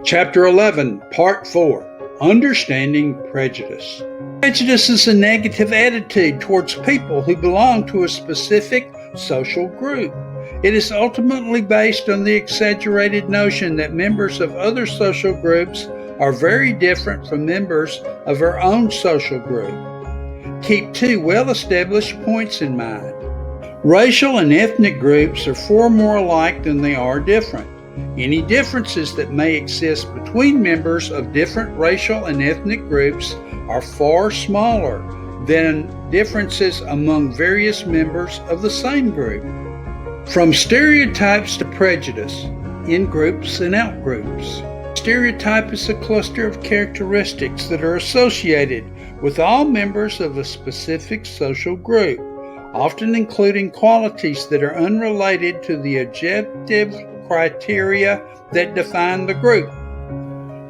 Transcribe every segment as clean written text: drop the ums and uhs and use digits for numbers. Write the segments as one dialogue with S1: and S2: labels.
S1: Chapter 11, Part 4, Understanding Prejudice. Prejudice is a negative attitude towards people who belong to a specific social group. It is ultimately based on the exaggerated notion that members of other social groups are very different from members of our own social group. Keep two well-established points in mind. Racial and ethnic groups are far more alike than they are different. Any differences that may exist between members of different racial and ethnic groups are far smaller than differences among various members of the same group. From stereotypes to prejudice, in-groups and out-groups. Stereotype is a cluster of characteristics that are associated with all members of a specific social group, often including qualities that are unrelated to the objective criteria that define the group.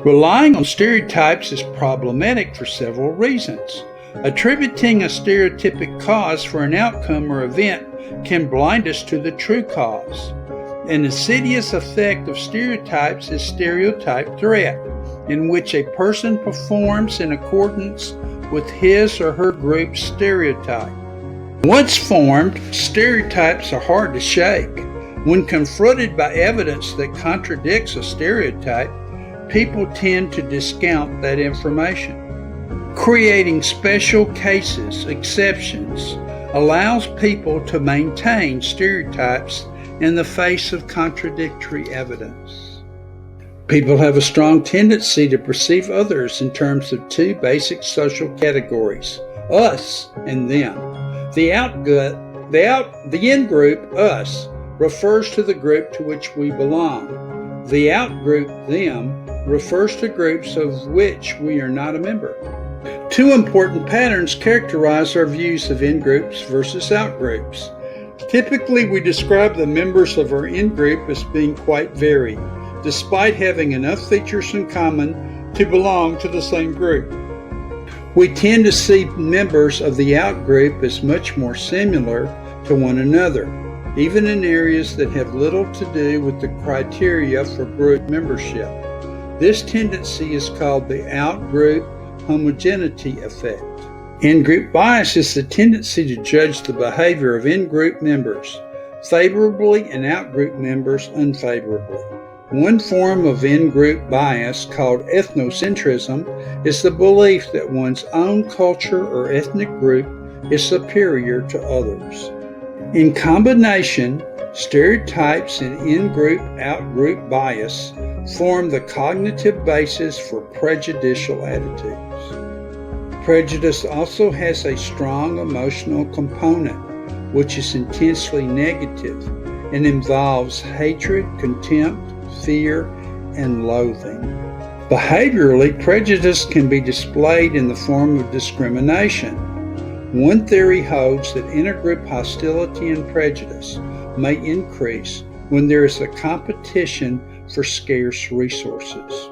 S1: Relying on stereotypes is problematic for several reasons. Attributing a stereotypic cause for an outcome or event can blind us to the true cause. An insidious effect of stereotypes is stereotype threat, in which a person performs in accordance with his or her group's stereotype. Once formed, stereotypes are hard to shake. When confronted by evidence that contradicts a stereotype, people tend to discount that information. Creating special cases, exceptions, allows people to maintain stereotypes in the face of contradictory evidence. People have a strong tendency to perceive others in terms of two basic social categories, us and them. The in-group, us, refers to the group to which we belong. The out-group, them, refers to groups of which we are not a member. Two important patterns characterize our views of in-groups versus out-groups. Typically, we describe the members of our in-group as being quite varied, despite having enough features in common to belong to the same group. We tend to see members of the out-group as much more similar to one another, even in areas that have little to do with the criteria for group membership. This tendency is called the Outgroup Homogenity effect. In-group bias is the tendency to judge the behavior of in-group members favorably and out-group members unfavorably. One form of in-group bias, called Ethnosentrism, is the belief that one's own culture or ethnic group is superior to others. In combination, stereotypes and in-group, out-group bias form the cognitive basis for prejudicial attitudes. Prejudice also has a strong emotional component, which is intensely negative and involves hatred, contempt, fear, and loathing. Behaviorally, prejudice can be displayed in the form of discrimination. One theory holds that intergroup hostility and prejudice may increase when there is a competition for scarce resources.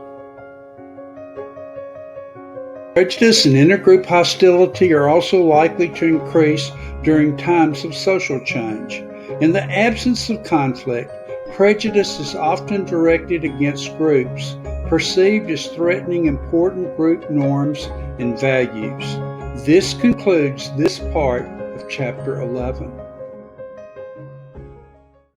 S1: Prejudice and intergroup hostility are also likely to increase during times of social change. In the absence of conflict, prejudice is often directed against groups perceived as threatening important group norms and values. This concludes this part of Chapter 11.